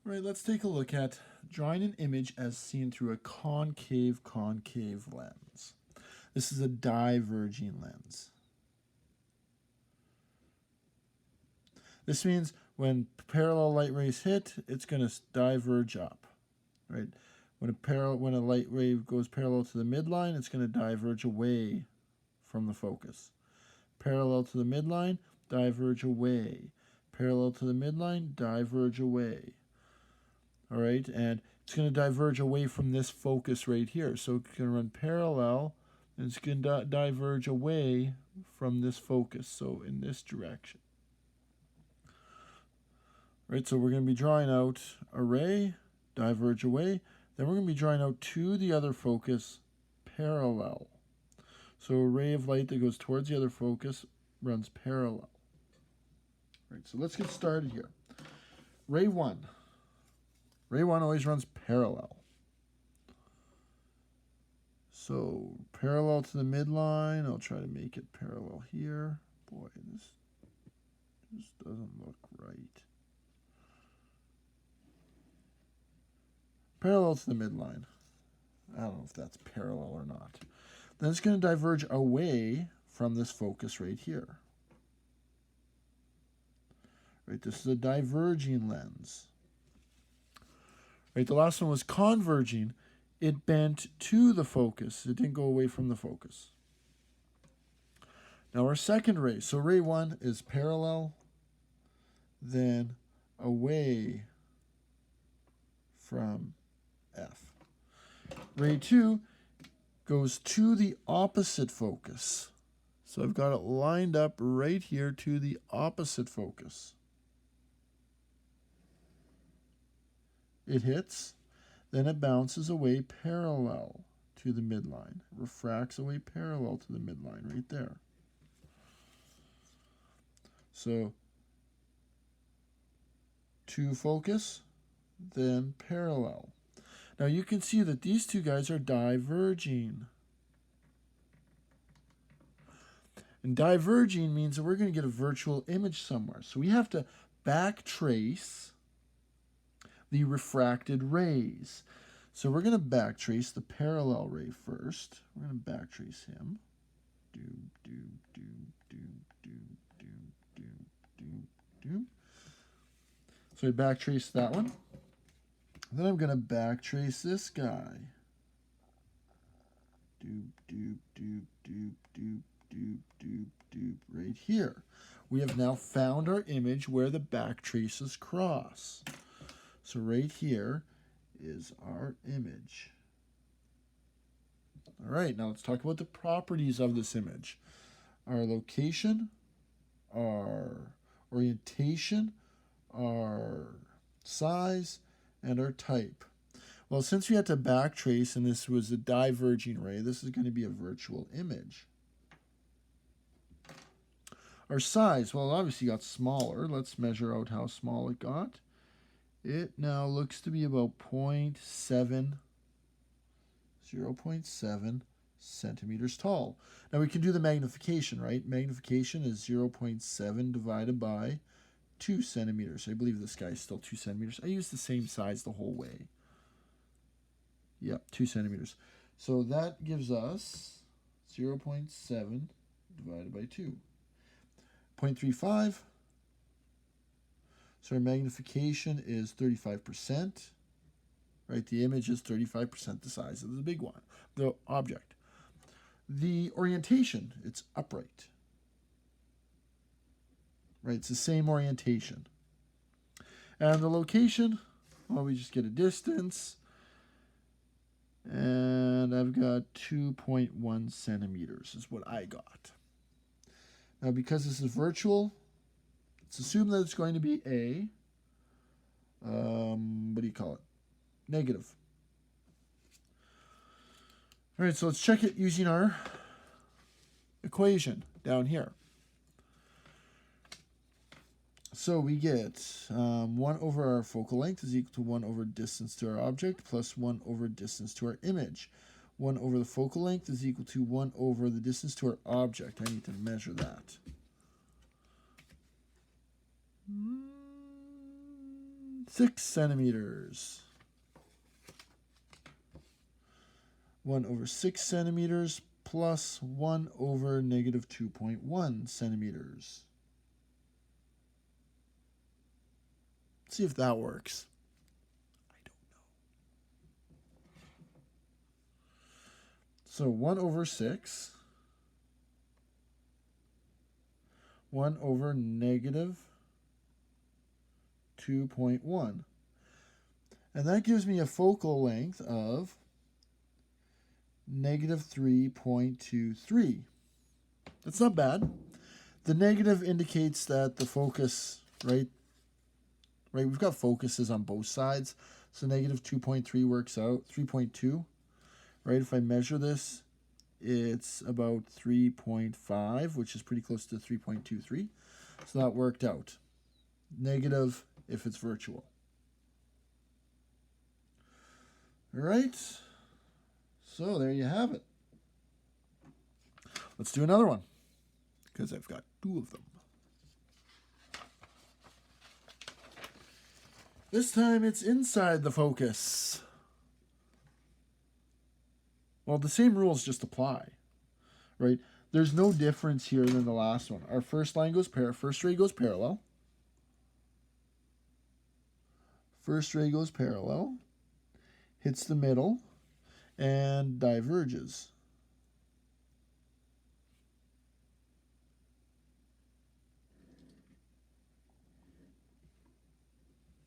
All right, let's take a look at drawing an image as seen through a concave lens. This is a diverging lens. This means when parallel light rays hit, it's going to diverge up, right? When a light ray goes parallel to the midline, it's going to diverge away from the focus. Parallel to the midline, diverge away. Parallel to the midline, diverge away. All right, and it's going to diverge away from this focus right here. So it's going to run parallel, and it's going to diverge away from this focus, so in this direction. Right, so we're going to be drawing out a ray, diverge away. Then we're going to be drawing out to the other focus, parallel. So a ray of light that goes towards the other focus runs parallel. Right, so let's get started here. Ray 1. Ray 1 always runs parallel. So parallel to the midline. I'll try to make it parallel here. Boy, this doesn't look right. Parallel to the midline. I don't know if that's parallel or not. Then it's going to diverge away from this focus right here. Right, this is a diverging lens. Right, the last one was converging. It bent to the focus. It didn't go away from the focus. Now our second ray. So ray 1 is parallel, then away from F. Ray 2 goes to the opposite focus. So I've got it lined up right here to the opposite focus. It hits, then it bounces away parallel to the midline. It refracts away parallel to the midline right there. So to focus, then parallel. Now you can see that these two guys are diverging. And diverging means that we're going to get a virtual image somewhere. So we have to backtrace the refracted rays. So we're going to backtrace the parallel ray first. We're going to backtrace him. So I backtrace that one. Then I'm going to backtrace this guy. Right here. We have now found our image where the back traces cross. So right here is our image. All right, now let's talk about the properties of this image. Our location, our orientation, our size, and our type. Well, since we had to backtrace and this was a diverging ray, this is going to be a virtual image. Our size, well, obviously got smaller. Let's measure out how small it got. It now looks to be about 0.7 centimeters tall. Now we can do the magnification, right? Magnification is 0.7 divided by 2 centimeters. I believe this guy is still 2 centimeters. I used the same size the whole way. Yep, 2 centimeters. So that gives us 0.7 divided by 2. 0.35. So our magnification is 35%. Right, the image is 35% the size of the big one, the object. The orientation, it's upright. Right, it's the same orientation. And the location, well, we just get a distance. And I've got 2.1 centimeters is what I got. Now, because this is virtual, let's assume that it's going to be a, what do you call it? Negative. All right, so let's check it using our equation down here. So we get 1 over our focal length is equal to 1 over distance to our object plus 1 over distance to our image. 1 over the focal length is equal to 1 over the distance to our object. I need to measure that. 6 centimeters. 1 over 6 centimeters plus 1 over negative 2.1 centimeters. Let's see if that works. I don't know. So 1 over 6, 1 over negative 2.1. And that gives me a focal length of negative 3.23. That's not bad. The negative indicates that the focus, right, we've got focuses on both sides. So negative 2.3 works out, 3.2, right? If I measure this, it's about 3.5, which is pretty close to 3.23. So that worked out. Negative if it's virtual. All right. So there you have it. Let's do another one, because I've got 2 of them. This time it's inside the focus. Well, the same rules just apply, right? There's no difference here than the last one. Our first line goes first ray goes parallel. First ray goes parallel, hits the middle, and diverges.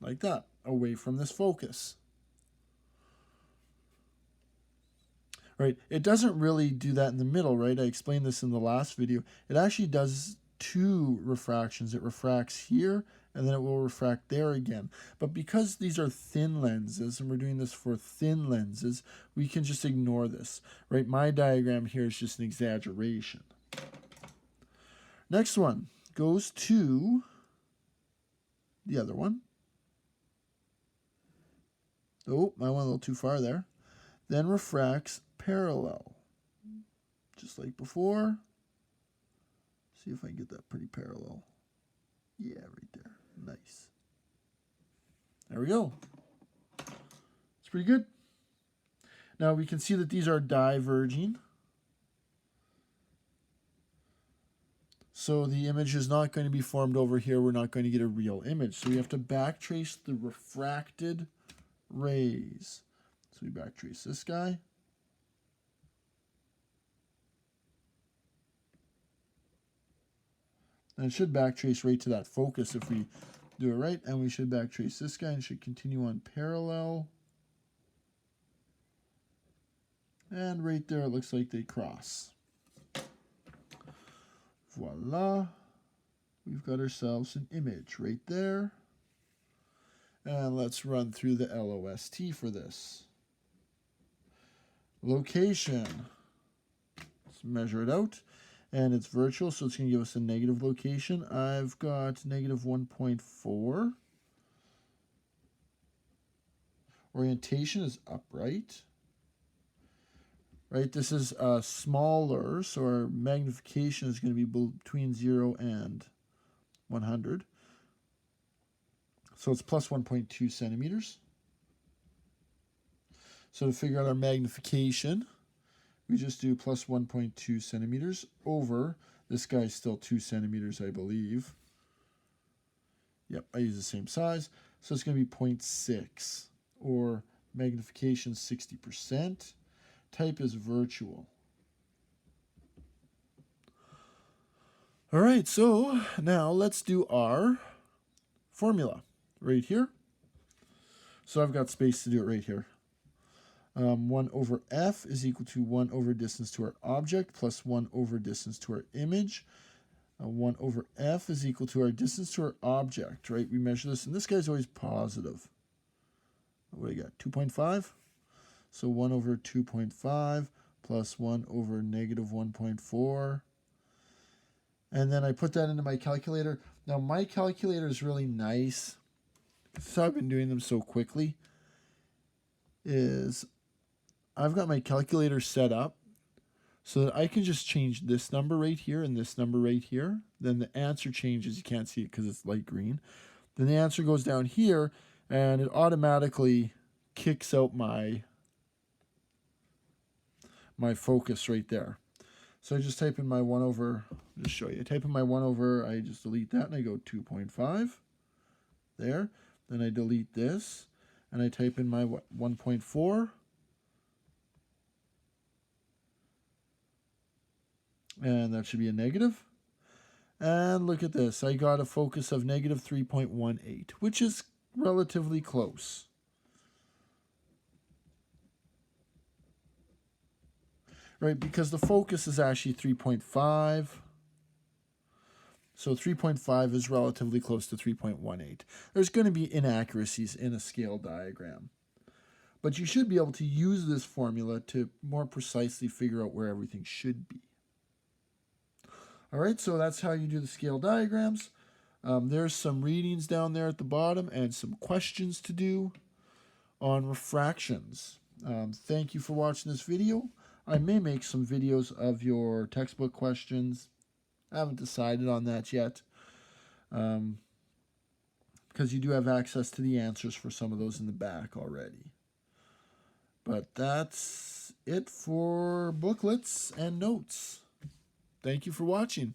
Like that, away from this focus. Right, it doesn't really do that in the middle, right? I explained this in the last video. It actually does 2 refractions. It refracts here, and then it will refract there again. But because these are thin lenses, and we're doing this for thin lenses, we can just ignore this, right? My diagram here is just an exaggeration. Next one goes to the other one. Oh, I went a little too far there. Then refracts parallel, just like before. See if I can get that pretty parallel. Yeah, right there. Nice. There we go. It's pretty good. Now we can see that these are diverging. So the image is not going to be formed over here. We're not going to get a real image. So we have to backtrace the refracted rays. So we backtrace this guy. And it should backtrace right to that focus if we do it right. And we should backtrace this guy and should continue on parallel. And right there, it looks like they cross. Voila. We've got ourselves an image right there. And let's run through the LOST for this. Location. Let's measure it out. And it's virtual, so it's going to give us a negative location. I've got negative 1.4. Orientation is upright. Right, this is smaller, so our magnification is going to be between 0 and 100. So it's plus 1.2 centimeters. So to figure out our magnification, we just do plus 1.2 centimeters over, this guy's still 2 centimeters, I believe. Yep, I use the same size. So it's going to be 0.6, or magnification 60%. Type is virtual. All right, so now let's do our formula right here. So I've got space to do it right here. 1 over f is equal to 1 over distance to our object plus 1 over distance to our image. 1 over f is equal to our distance to our object, right? We measure this, and this guy's always positive. What do you got, 2.5? So 1 over 2.5 plus 1 over negative 1.4. And then I put that into my calculator. Now my calculator is really nice. So I've been doing them so quickly. Is I've got my calculator set up so that I can just change this number right here and this number right here. Then the answer changes. You can't see it because it's light green. Then the answer goes down here. and it automatically kicks out my focus right there. So I just type in my 1 over, just show you. I type in my 1 over, I just delete that, and I go 2.5 there. Then I delete this, and I type in my 1.4. And that should be a negative. And look at this. I got a focus of negative 3.18, which is relatively close. Right, because the focus is actually 3.5. So 3.5 is relatively close to 3.18. There's going to be inaccuracies in a scale diagram. But you should be able to use this formula to more precisely figure out where everything should be. All right, so that's how you do the scale diagrams. There's some readings down there at the bottom and some questions to do on refractions. Thank you for watching this video. I may make some videos of your textbook questions. I haven't decided on that yet, because you do have access to the answers for some of those in the back already. But that's it for booklets and notes. Thank you for watching.